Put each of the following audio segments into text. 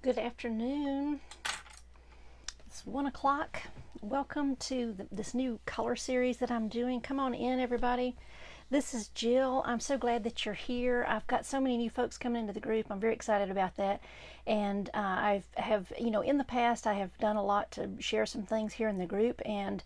Good afternoon. It's 1 o'clock. Welcome to this new color series that I'm doing. Come on in, everybody. This is Jill. I'm so glad that you're here. I've got so many new folks coming into the group. I'm very excited about that. And I have, in the past, I have done a lot to share some things here in the group. And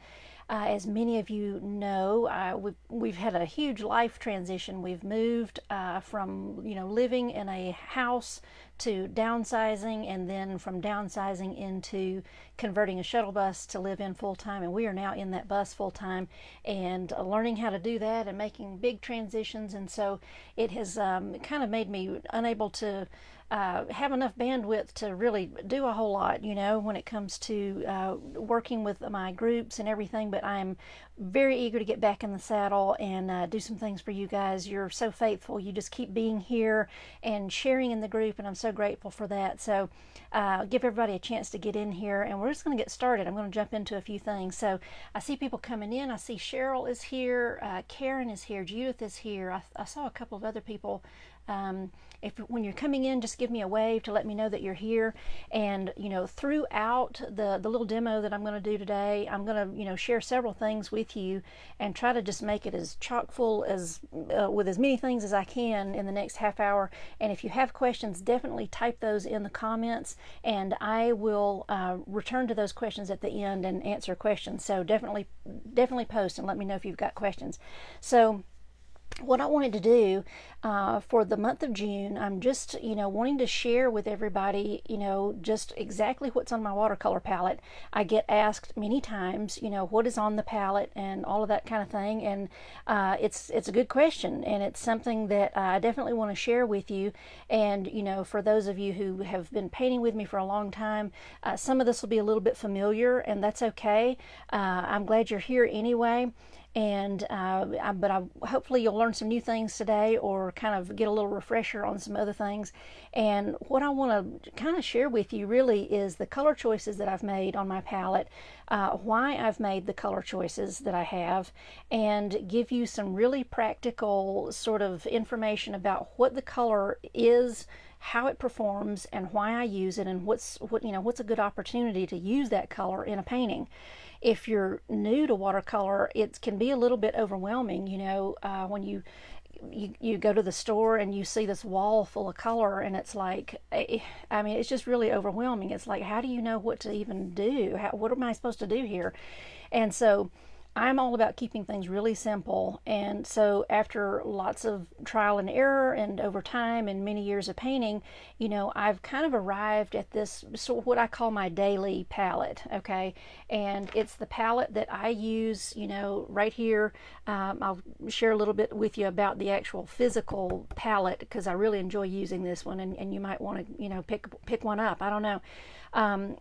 as many of you know, we've had a huge life transition. We've moved from, living in a house to downsizing, and then from downsizing into converting a shuttle bus to live in full time. And we are now in that bus full time and learning how to do that and making big transitions. And so it has kind of made me unable to have enough bandwidth to really do a whole lot, when it comes to working with my groups and everything. But I'm very eager to get back in the saddle and do some things for you guys. You're so faithful. You just keep being here and sharing in the group, and I'm so grateful for that. So give everybody a chance to get in here, and we're just going to get started. I'm going to jump into a few things. So I see people coming in. I see Cheryl is here, Karen is here, Judith is here. I saw a couple of other people. When you're coming in, just give me a wave to let me know that you're here. And throughout the little demo that I'm going to do today, I'm going to share several things with you and try to just make it as chock full as with as many things as I can in the next half hour. And if you have questions, definitely type those in the comments, and I will return to those questions at the end and answer questions. So definitely post and let me know if you've got questions. So what I wanted to do for the month of June, I'm just, wanting to share with everybody, just exactly what's on my watercolor palette. I get asked many times, what is on the palette and all of that kind of thing. And it's a good question, and it's something that I definitely want to share with you. And, for those of you who have been painting with me for a long time, some of this will be a little bit familiar, and that's okay. I'm glad you're here anyway. And hopefully you'll learn some new things today, or kind of get a little refresher on some other things. And what I want to kind of share with you really is the color choices that I've made on my palette, why I've made the color choices that I have, and give you some really practical sort of information about what the color is, how it performs, and why I use it, and what's a good opportunity to use that color in a painting. If you're new to watercolor, it can be a little bit overwhelming, when you go to the store and you see this wall full of color, and it's like, it's just really overwhelming. It's like, how do you know what to even do? What am I supposed to do here? And so I'm all about keeping things really simple. And so after lots of trial and error and over time and many years of painting, I've kind of arrived at this sort of what I call my daily palette. Okay. And it's the palette that I use, right here. I'll share a little bit with you about the actual physical palette, because I really enjoy using this one, and you might want to, pick one up. I don't know.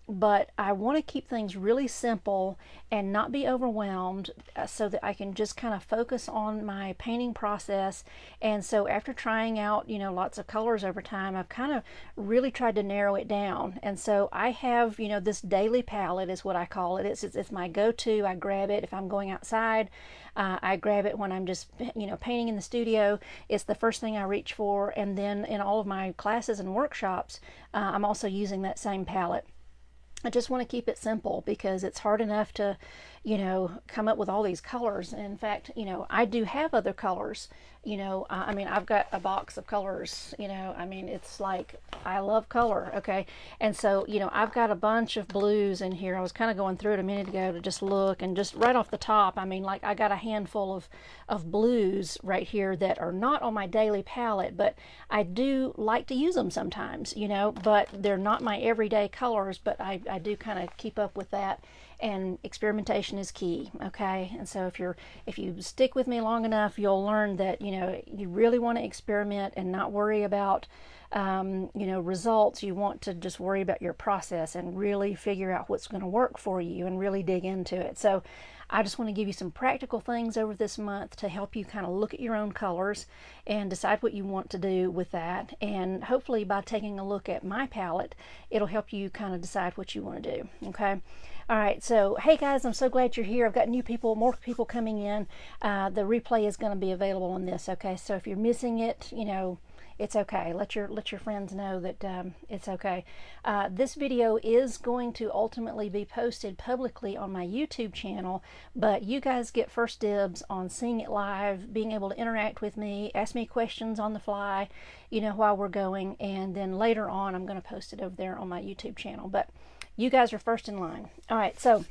But I want to keep things really simple and not be overwhelmed, so that I can just kind of focus on my painting process. And so after trying out, lots of colors over time, I've kind of really tried to narrow it down. And so I have, this daily palette is what I call it. It's my go-to. I grab it if I'm going outside. I grab it when I'm just, painting in the studio. It's the first thing I reach for. And then in all of my classes and workshops, I'm also using that same palette. I just want to keep it simple, because it's hard enough to, come up with all these colors. And in fact, I do have other colors. I've got a box of colors, it's like, I love color. Okay. And so, I've got a bunch of blues in here. I was kind of going through it a minute ago to just look, and just right off the top, I got a handful of blues right here that are not on my daily palette, but I do like to use them sometimes, but they're not my everyday colors. But I do kind of keep up with that. And experimentation is key. Okay. And so if you stick with me long enough, you'll learn that, you really want to experiment and not worry about, results. You want to just worry about your process and really figure out what's going to work for you and really dig into it. So I just want to give you some practical things over this month to help you kind of look at your own colors and decide what you want to do with that. And hopefully by taking a look at my palette, it'll help you kind of decide what you want to do. Okay. All right. So, hey guys, I'm so glad you're here. I've got more people coming in. The replay is going to be available on this. Okay. So if you're missing it, it's okay. Let your friends know that it's okay. This video is going to ultimately be posted publicly on my YouTube channel, but you guys get first dibs on seeing it live, being able to interact with me, ask me questions on the fly, you know, while we're going, and then later on I'm going to post it over there on my YouTube channel. But you guys are first in line. All right, so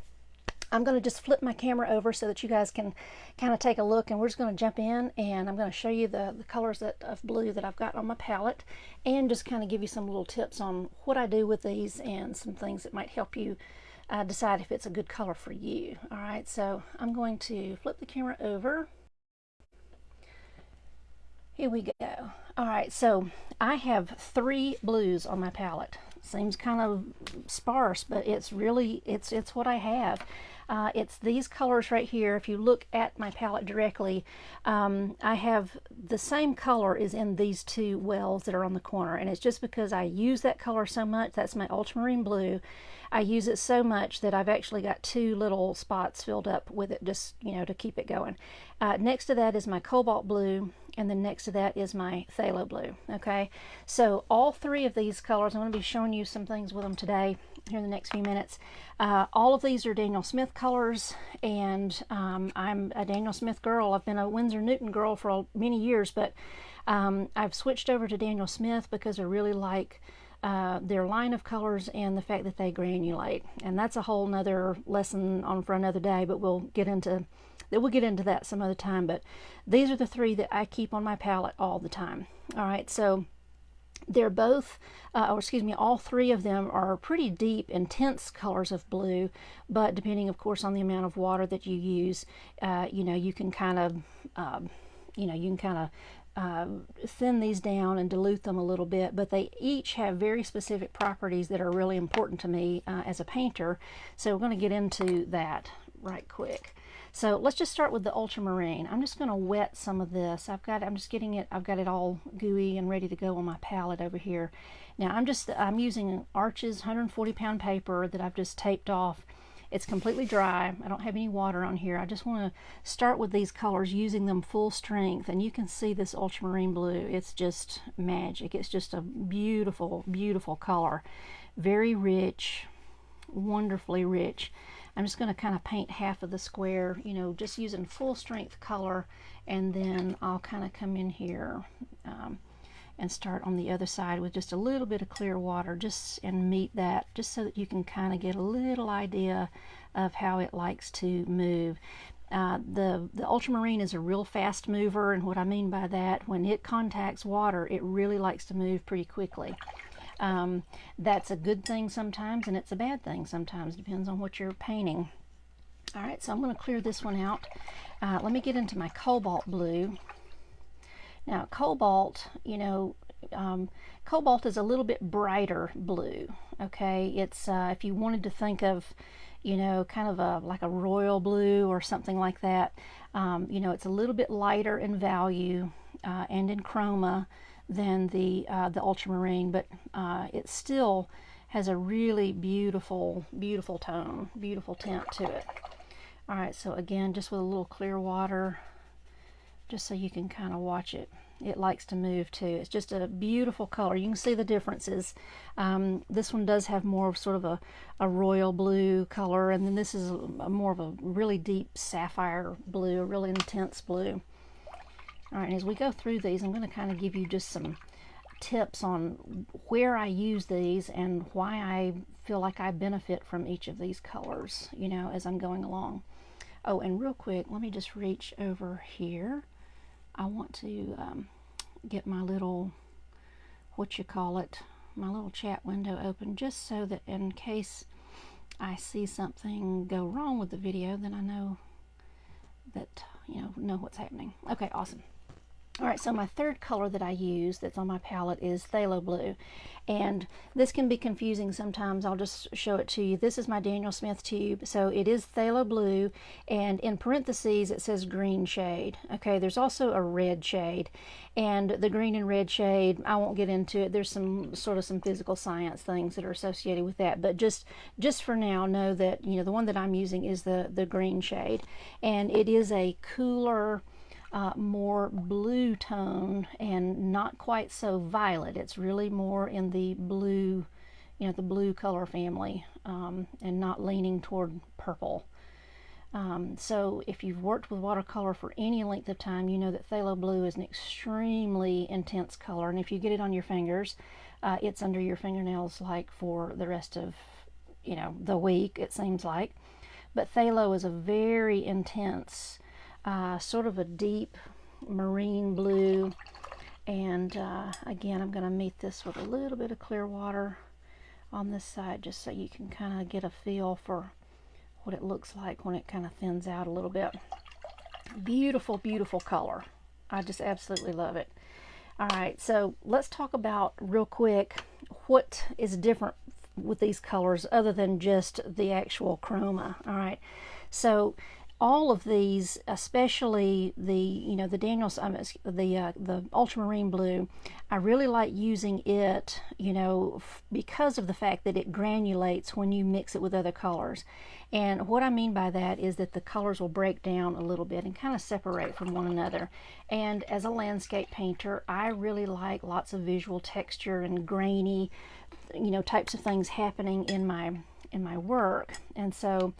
I'm going to just flip my camera over so that you guys can kind of take a look, and we're just going to jump in and I'm going to show you the colors of blue that I've got on my palette, and just kind of give you some little tips on what I do with these and some things that might help you decide if it's a good color for you. All right, so I'm going to flip the camera over. Here we go. All right, so I have 3 blues on my palette. Seems kind of sparse, but it's really, it's what I have. It's these colors right here. If you look at my palette directly, I have the same color is in these 2 wells that are on the corner, and it's just because I use that color so much. That's my Ultramarine Blue. I use it so much that I've actually got 2 little spots filled up with it, just, you know, to keep it going. Next to that is my Cobalt Blue, and then next to that is my Phthalo Blue. Okay, so all 3 of these colors, I'm going to be showing you some things with them today here in the next few minutes. All of these are Daniel Smith colors, and I'm a Daniel Smith girl. I've been a Winsor Newton girl for many years, but I've switched over to Daniel Smith because I really like their line of colors and the fact that they granulate, and that's a whole nother lesson on for another day, but we'll get into that some other time. But these are the 3 that I keep on my palette all the time. All right, so they're both, all 3 of them are pretty deep, intense colors of blue, but depending, of course, on the amount of water that you use, you know, you can kind of, thin these down and dilute them a little bit, but they each have very specific properties that are really important to me as a painter. So we're going to get into that right quick. So let's just start with the ultramarine. I'm just going to wet some of this. I've got it all gooey and ready to go on my palette over here. Now I'm using Arches 140-pound paper that I've just taped off. It's completely dry. I don't have any water on here. I just want to start with these colors, using them full strength, and you can see this ultramarine blue. It's just magic. It's just a beautiful, beautiful color. Very rich, wonderfully rich. I'm just going to kind of paint half of the square, you know, just using full strength color, and then I'll kind of come in here and start on the other side with just a little bit of clear water, and meet that, just so that you can kind of get a little idea of how it likes to move. The ultramarine is a real fast mover, and what I mean by that, when it contacts water, it really likes to move pretty quickly. That's a good thing sometimes, and it's a bad thing sometimes, depends on what you're painting. All right, so I'm going to clear this one out. Let me get into my Cobalt Blue. Now Cobalt, you know, Cobalt is a little bit brighter blue. Okay, it's if you wanted to think of, you know, kind of like a royal blue or something like that, you know, it's a little bit lighter in value and in chroma than the ultramarine, but it still has a really beautiful, beautiful tone, beautiful tint to it. All right, so again, just with a little clear water, just so you can kind of watch it. It likes to move too. It's just a beautiful color. You can see the differences. This one does have more of sort of a royal blue color, and then this is more of a really deep sapphire blue, a really intense blue. All right, and as we go through these, I'm going to kind of give you just some tips on where I use these and why I feel like I benefit from each of these colors, you know, as I'm going along. Oh, and real quick, let me just reach over here. I want to get my little, my little chat window open, just so that in case I see something go wrong with the video, then I know that, you know what's happening. Okay, awesome. All right, so my third color that I use that's on my palette is Phthalo Blue, and this can be confusing sometimes. I'll just show it to you. This is my Daniel Smith tube, so it is Phthalo Blue, and in parentheses it says green shade. Okay, there's also a red shade, and the green and red shade, I won't get into it. There's some physical science things that are associated with that, but just for now, know that, you know, the one that I'm using is the green shade, and it is a cooler, more blue tone and not quite so violet. It's really more in the blue, the blue color family, and not leaning toward purple. So if you've worked with watercolor for any length of time, you know that Phthalo Blue is an extremely intense color, and if you get it on your fingers, it's under your fingernails like for the rest of the week, it seems like. But Phthalo is a very intense, sort of a deep marine blue, and again, I'm going to meet this with a little bit of clear water on this side just so you can kind of get a feel for what it looks like when it kind of thins out a little bit. Beautiful, beautiful color. I just absolutely love it. All right, so let's talk about real quick what is different with these colors other than just the actual chroma. All right, so all of these, especially the the Daniels, the Ultramarine Blue, I really like using it, because of the fact that it granulates when you mix it with other colors. And what I mean by that is that the colors will break down a little bit and kind of separate from one another. And as a landscape painter, I really like lots of visual texture and grainy, types of things happening in my work. And so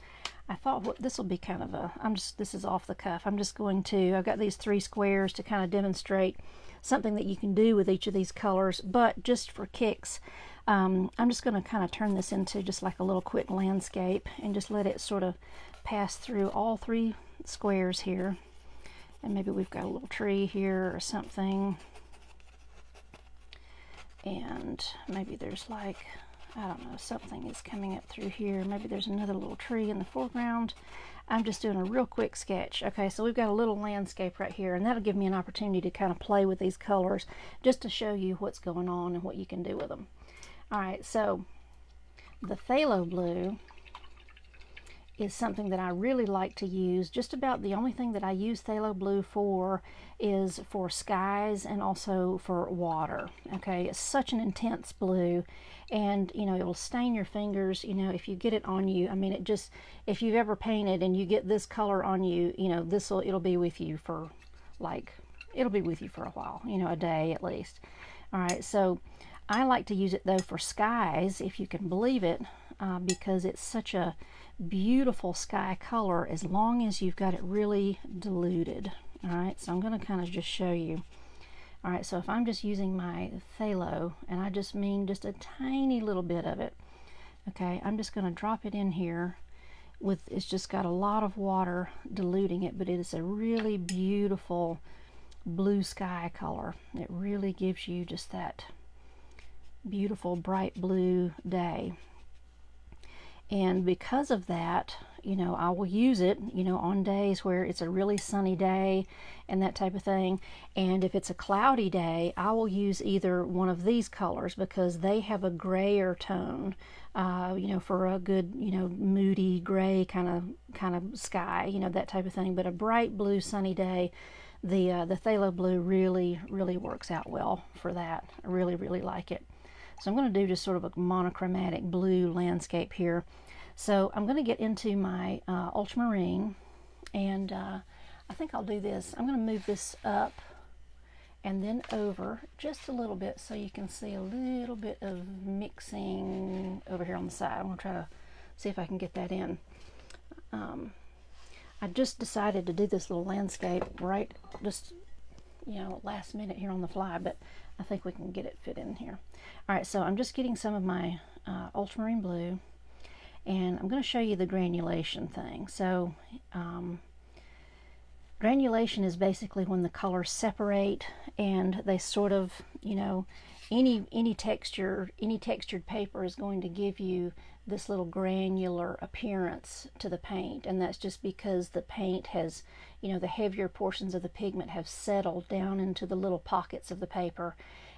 I thought, well, this will be kind of this is off the cuff. I've got these 3 squares to kind of demonstrate something that you can do with each of these colors, but just for kicks, I'm just going to kind of turn this into just like a little quick landscape and just let it sort of pass through all 3 squares here. And maybe we've got a little tree here or something. And maybe there's like, I don't know, something is coming up through here. Maybe there's another little tree in the foreground. I'm just doing a real quick sketch. Okay, so we've got a little landscape right here, and that'll give me an opportunity to kind of play with these colors just to show you what's going on and what you can do with them. All right, so the Phthalo Blue is something that I really like to use. Just about the only thing that I use Phthalo Blue for is for skies and also for water. Okay, it's such an intense blue, and it will stain your fingers, if you get it on you. I mean, if you've ever painted and you get this color on you, it'll be with you for a while, a day at least. All right, so I like to use it though for skies, if you can believe it, because it's such a beautiful sky color as long as you've got it really diluted. All right, so I'm going to kind of just show you. All right, so if I'm just using my Phthalo, and I just mean just a tiny little bit of it, okay, I'm just going to drop it in here it's just got a lot of water diluting it, but it is a really beautiful blue sky color. It really gives you just that beautiful bright blue day. And because of that, I will use it, on days where it's a really sunny day and that type of thing. And if it's a cloudy day, I will use either one of these colors because they have a grayer tone, for a good, moody gray kind of sky, that type of thing. But a bright blue sunny day, the Phthalo Blue really, really works out well for that. I really, really like it. So I'm going to do just sort of a monochromatic blue landscape here. So I'm going to get into my ultramarine, and I think I'll do this. I'm going to move this up and then over just a little bit so you can see a little bit of mixing over here on the side. I'm going to try to see if I can get that in. I just decided to do this little landscape right just last minute here on the fly, but I think we can get it fit in here. All right, so I'm just getting some of my ultramarine blue, and I'm going to show you the granulation thing. So granulation is basically when the colors separate and they sort of, any textured paper is going to give you this little granular appearance to the paint, and that's just because the paint has, the heavier portions of the pigment have settled down into the little pockets of the paper,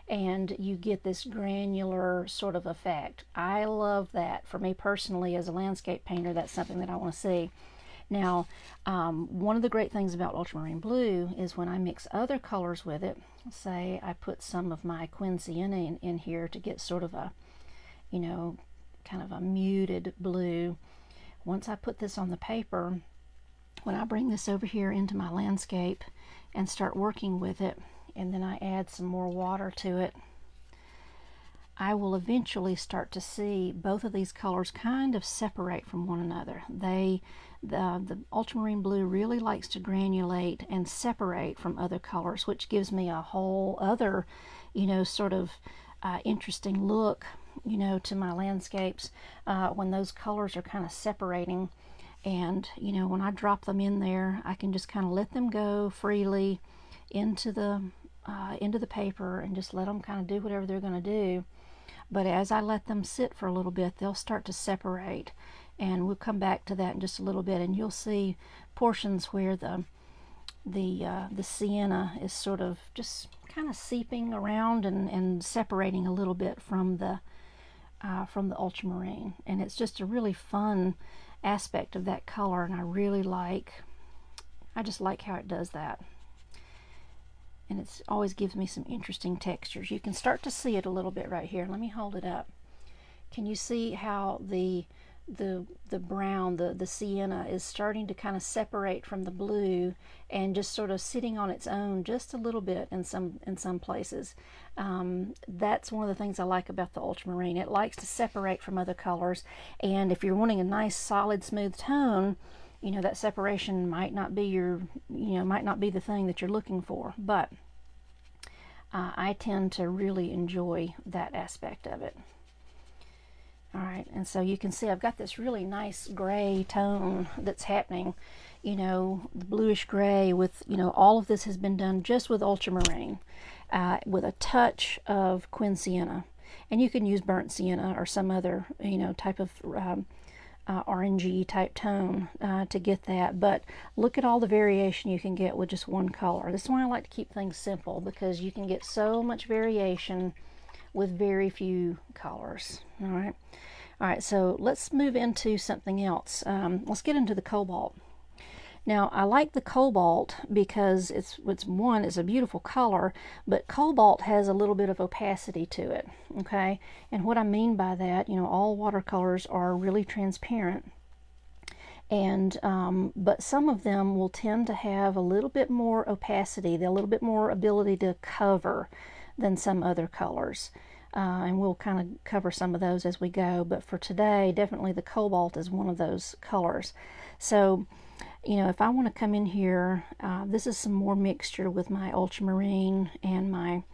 and you get this granular sort of effect. I love that. For me personally, as a landscape painter, that's something that I want to see. Now, one of the great things about ultramarine blue is when I mix other colors with it, say I put some of my quin sienna in here to get sort of a, kind of a muted blue. Once I put this on the paper, when I bring this over here into my landscape, and start working with it, and then I add some more water to it, I will eventually start to see both of these colors kind of separate from one another. The ultramarine blue really likes to granulate and separate from other colors, which gives me a whole other, sort of interesting look, to my landscapes when those colors are kind of separating. And when I drop them in there, I can just kind of let them go freely into the paper and just let them kind of do whatever they're going to do. But as I let them sit for a little bit, they'll start to separate, and we'll come back to that in just a little bit, and you'll see portions where the sienna is sort of just kind of seeping around and separating a little bit from the ultramarine, and it's just a really fun aspect of that color, and I just like how it does that. And it always gives me some interesting textures. You can start to see it a little bit right here. Let me hold it up. Can you see how the brown, the sienna, is starting to kind of separate from the blue and just sort of sitting on its own just a little bit in some places? That's one of the things I like about the ultramarine. It likes to separate from other colors, and if you're wanting a nice solid smooth tone, that separation might not be the thing that you're looking for, but I tend to really enjoy that aspect of it. All right, and so you can see I've got this really nice gray tone that's happening, the bluish gray with, all of this has been done just with ultramarine, with a touch of quin sienna. And you can use burnt sienna or some other, type of orangey type tone to get that, but look at all the variation you can get with just one color. This is why I like to keep things simple, because you can get so much variation with very few colors. All right, so let's move into something else. Let's get into the cobalt. Now, I like the cobalt because it's a beautiful color, but cobalt has a little bit of opacity to it, okay? And what I mean by that, all watercolors are really transparent, and but some of them will tend to have a little bit more opacity, a little bit more ability to cover than some other colors. And we'll kind of cover some of those as we go, but for today, definitely the cobalt is one of those colors. So, if I want to come in here, this is some more mixture with my ultramarine and my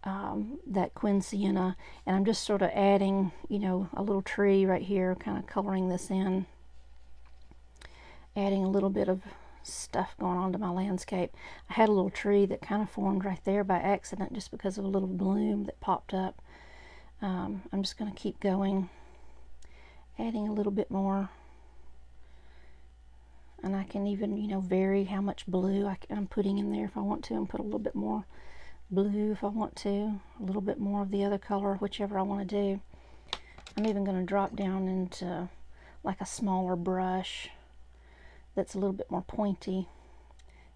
that quin sienna, and I'm just sort of adding, a little tree right here, kind of coloring this in, adding a little bit of stuff going on to my landscape. I had a little tree that kind of formed right there by accident just because of a little bloom that popped up. I'm just going to keep going, adding a little bit more. And I can even, vary how much blue I'm putting in there if I want to, and put a little bit more blue if I want to, a little bit more of the other color, whichever I want to do. I'm even going to drop down into like a smaller brush that's a little bit more pointy.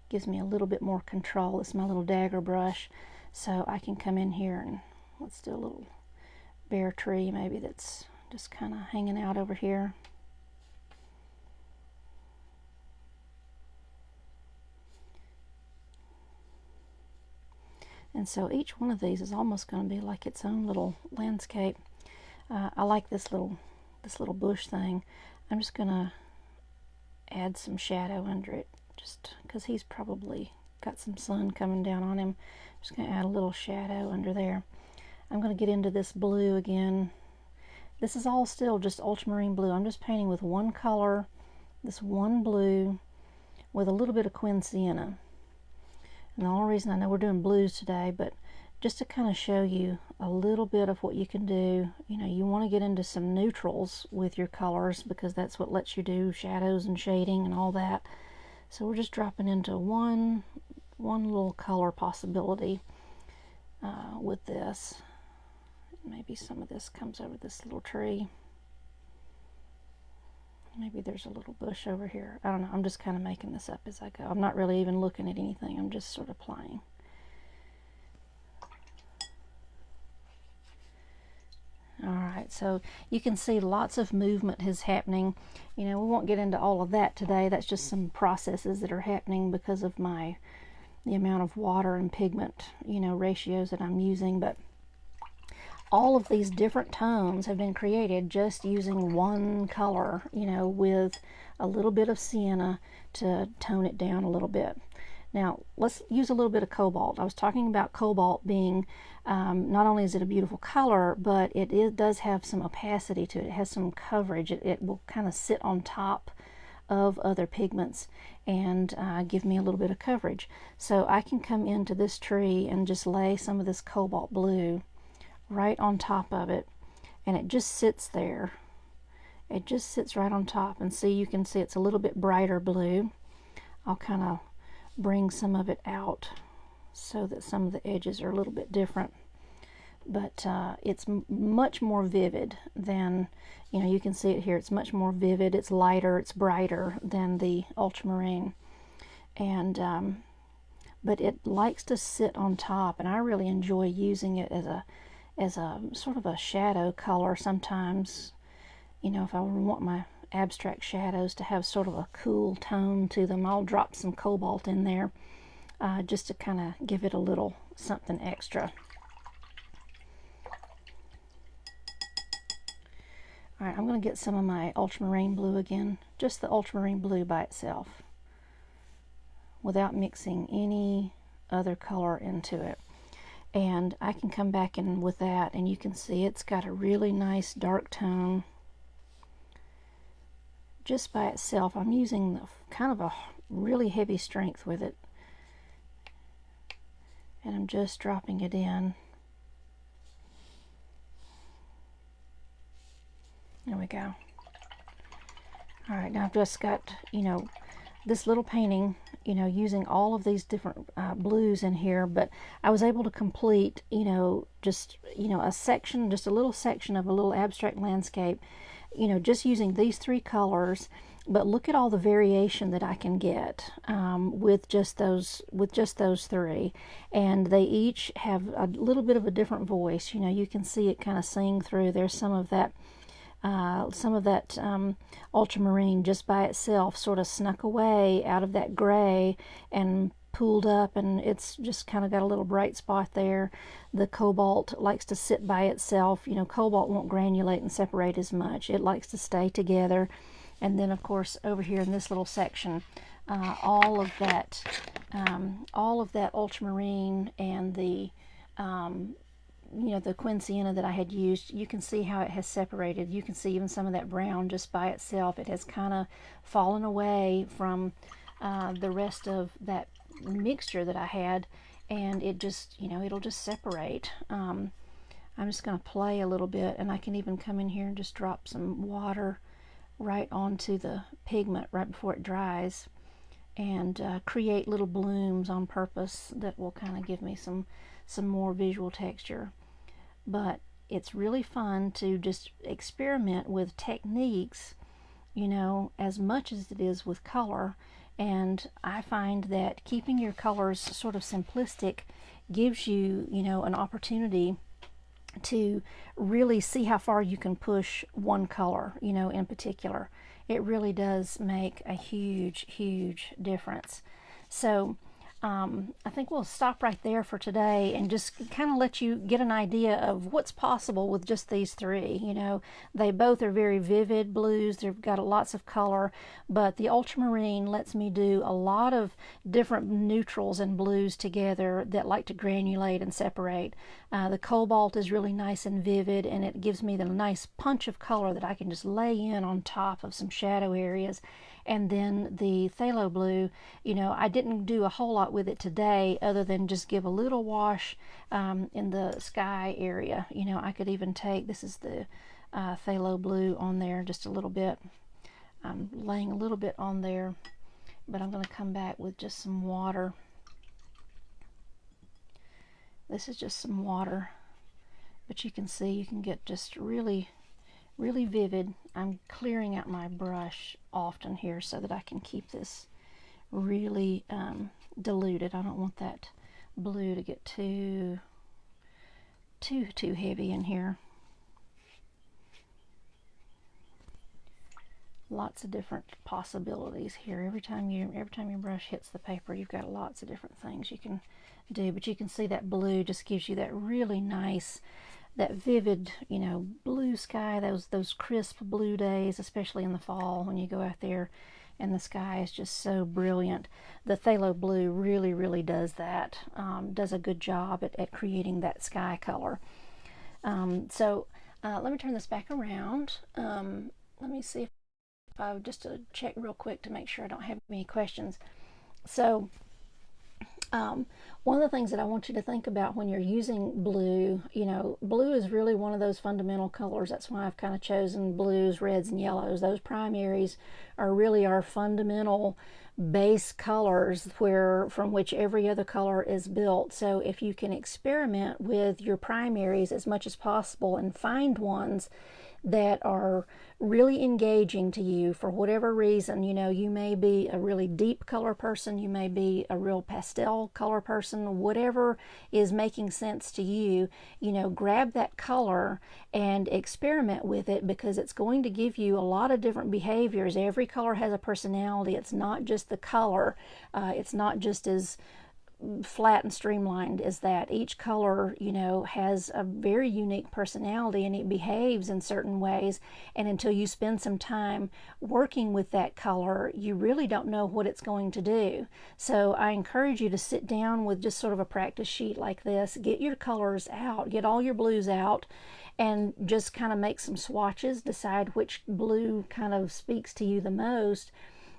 Gives me a little bit more control. It's my little dagger brush, so I can come in here and let's do a little bare tree maybe that's just kind of hanging out over here. And so each one of these is almost going to be like its own little landscape. I like this little bush thing. I'm just going to add some shadow under it, just because he's probably got some sun coming down on him. I'm just going to add a little shadow under there. I'm going to get into this blue again. This is all still just ultramarine blue. I'm just painting with one color, this one blue, with a little bit of quin sienna. And the only reason I know we're doing blues today, but just to kind of show you a little bit of what you can do. You want to get into some neutrals with your colors, because that's what lets you do shadows and shading and all that. So we're just dropping into one little color possibility with this. Maybe some of this comes over this little tree. Maybe there's a little bush over here. I don't know. I'm just kind of making this up as I go. I'm not really even looking at anything. I'm just sort of playing. Alright, so you can see lots of movement is happening. We won't get into all of that today. That's just some processes that are happening because of my the amount of water and pigment, you know, ratios that I'm using, but all of these different tones have been created just using one color, you know, with a little bit of sienna to tone it down a little bit. Now, let's use a little bit of cobalt. I was talking about cobalt being, not only is it a beautiful color, but it does have some opacity to it. It has some coverage. It will kind of sit on top of other pigments and give me a little bit of coverage. So I can come into this tree and just lay some of this cobalt blue right on top of it, and it just sits there. It just sits right on top, and see, you can see it's a little bit brighter blue. I'll kind of bring some of it out so that some of the edges are a little bit different, but it's much more vivid than, you know, you can see it here. It's much more vivid, it's lighter, it's brighter than the ultramarine, and but it likes to sit on top, and I really enjoy using it as a sort of a shadow color sometimes. You know, if I want my abstract shadows to have sort of a cool tone to them, I'll drop some cobalt in there just to kind of give it a little something extra. All right, I'm going to get some of my ultramarine blue again, just the ultramarine blue by itself, without mixing any other color into it. And I can come back in with that, and you can see it's got a really nice dark tone just by itself. I'm using kind of a really heavy strength with it, and I'm just dropping it in. There we go. All right, now I've just got, you know, this little painting, you know, using all of these different blues in here, but I was able to complete, you know, just, you know, a section, just a little section of a little abstract landscape, you know, just using these three colors. But look at all the variation that I can get with just those three, and they each have a little bit of a different voice. You know, you can see it kind of sing through. There's some of that ultramarine just by itself sort of snuck away out of that gray and pooled up, and it's just kind of got a little bright spot there. The cobalt likes to sit by itself. You know, cobalt won't granulate and separate as much. It likes to stay together. And then, of course, over here in this little section, all of that ultramarine and the you know, the quinsienna that I had used, you can see how it has separated. You can see even some of that brown just by itself. It has kind of fallen away from the rest of that mixture that I had, and it just, you know, it'll just separate. I'm just going to play a little bit, and I can even come in here and just drop some water right onto the pigment right before it dries, and create little blooms on purpose that will kind of give me some more visual texture. But it's really fun to just experiment with techniques, you know, as much as it is with color. And I find that keeping your colors sort of simplistic gives you, you know, an opportunity to really see how far you can push one color, you know, in particular. It really does make a huge difference. So I think we'll stop right there for today and just kind of let you get an idea of what's possible with just these three. You know, they both are very vivid blues. They've got lots of color, but the ultramarine lets me do a lot of different neutrals and blues together that like to granulate and separate. The cobalt is really nice and vivid, and it gives me the nice punch of color that I can just lay in on top of some shadow areas. And then the phthalo blue, you know, I didn't do a whole lot with it today other than just give a little wash in the sky area. You know, I could even take, this is the phthalo blue on there just a little bit. I'm laying a little bit on there, but I'm going to come back with just some water. This is just some water, but you can see, you can get just really vivid. I'm clearing out my brush often here so that I can keep this really diluted. I don't want that blue to get too heavy in here. Lots of different possibilities here. Every time your brush hits the paper, you've got lots of different things you can do. But you can see that blue just gives you that really nice, that vivid, you know, blue sky, those crisp blue days, especially in the fall when you go out there and the sky is just so brilliant. The Phthalo Blue really does that, does a good job at creating that sky color. Let me turn this back around. Let me see if I just to check real quick to make sure I don't have any questions. So one of the things that I want you to think about when you're using blue, you know, blue is really one of those fundamental colors. That's why I've kind of chosen blues, reds, and yellows. Those primaries are really our fundamental base colors from which every other color is built. So if you can experiment with your primaries as much as possible and find ones that are really engaging to you for whatever reason. You know, you may be a really deep color person, you may be a real pastel color person, whatever is making sense to you, you know, grab that color and experiment with it, because it's going to give you a lot of different behaviors. Every color has a personality. It's not just the color. It's not just as flat and streamlined as that. Each color, you know, has a very unique personality and it behaves in certain ways, and until you spend some time working with that color, you really don't know what it's going to do. So I encourage you to sit down with just sort of a practice sheet like this, get your colors out, get all your blues out, and just kind of make some swatches, decide which blue kind of speaks to you the most,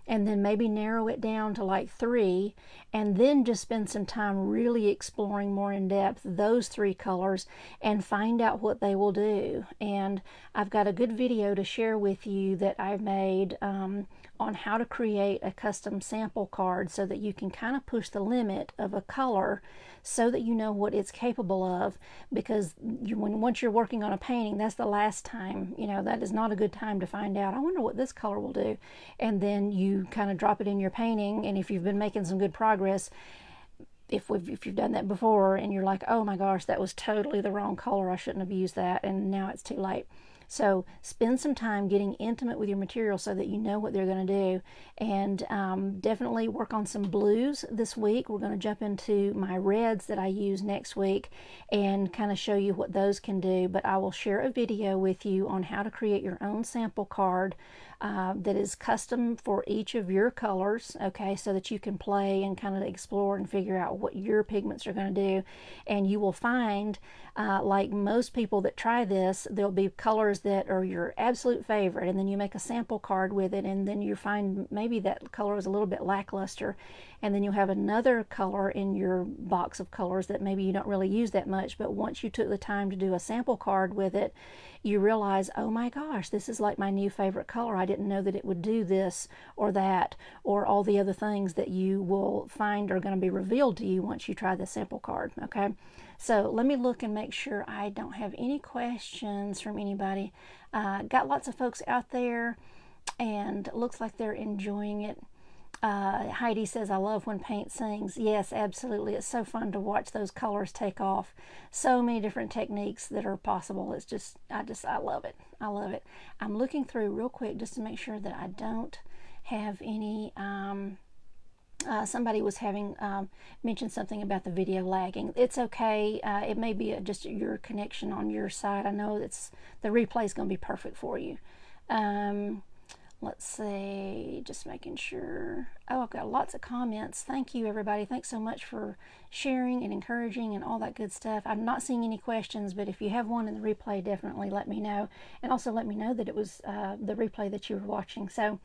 and then maybe narrow it down to like 3, and then just spend some time really exploring more in depth those 3 colors and find out what they will do. And I've got a good video to share with you that I've made on how to create a custom sample card so that you can kind of push the limit of a color so that you know what it's capable of, because once you're working on a painting, that's the last time, you know, that is not a good time to find out, I wonder what this color will do. And then you kind of drop it in your painting, and if you've been making some good progress, if you've done that before and you're like, oh my gosh, that was totally the wrong color, I shouldn't have used that, and now it's too late. So spend some time getting intimate with your material so that you know what they're going to do. And definitely work on some blues this week. We're going to jump into my reds that I use next week and kind of show you what those can do. But I will share a video with you on how to create your own sample card that is custom for each of your colors, okay, so that you can play and kind of explore and figure out what your pigments are going to do. And you will find, like most people that try this, there'll be colors that are your absolute favorite, and then you make a sample card with it, and then you find maybe that color is a little bit lackluster, and then you'll have another color in your box of colors that maybe you don't really use that much, but once you took the time to do a sample card with it, you realize, oh my gosh, this is like my new favorite color. I didn't know that it would do this or that or all the other things that you will find are going to be revealed to you once you try the sample card, okay? So let me look and make sure I don't have any questions from anybody. Got lots of folks out there, and looks like they're enjoying it. Heidi says, I love when paint sings. Yes, absolutely. It's so fun to watch those colors take off. So many different techniques that are possible. It's just, I love it. I love it. I'm looking through real quick just to make sure that I don't have any, somebody was having mentioned something about the video lagging. It's okay. It may be just your connection on your side. I know the replay is going to be perfect for you. Let's see, just making sure. Oh, I've got lots of comments. Thank you, everybody. Thanks so much for sharing and encouraging and all that good stuff. I'm not seeing any questions, but if you have one in the replay, definitely let me know. And also let me know that it was the replay that you were watching. So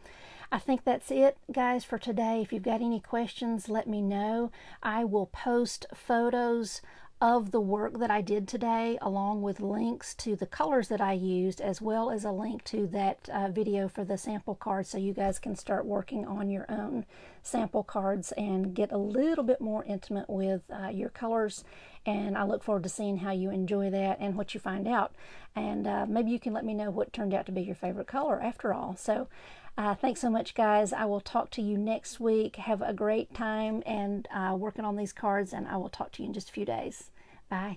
I think that's it, guys, for today. If you've got any questions, let me know. I will post photos of the work that I did today, along with links to the colors that I used, as well as a link to that video for the sample card, so you guys can start working on your own sample cards and get a little bit more intimate with your colors. And I look forward to seeing how you enjoy that and what you find out. And maybe you can let me know what turned out to be your favorite color after all. So thanks so much, guys. I will talk to you next week. Have a great time and working on these cards, and I will talk to you in just a few days. Bye.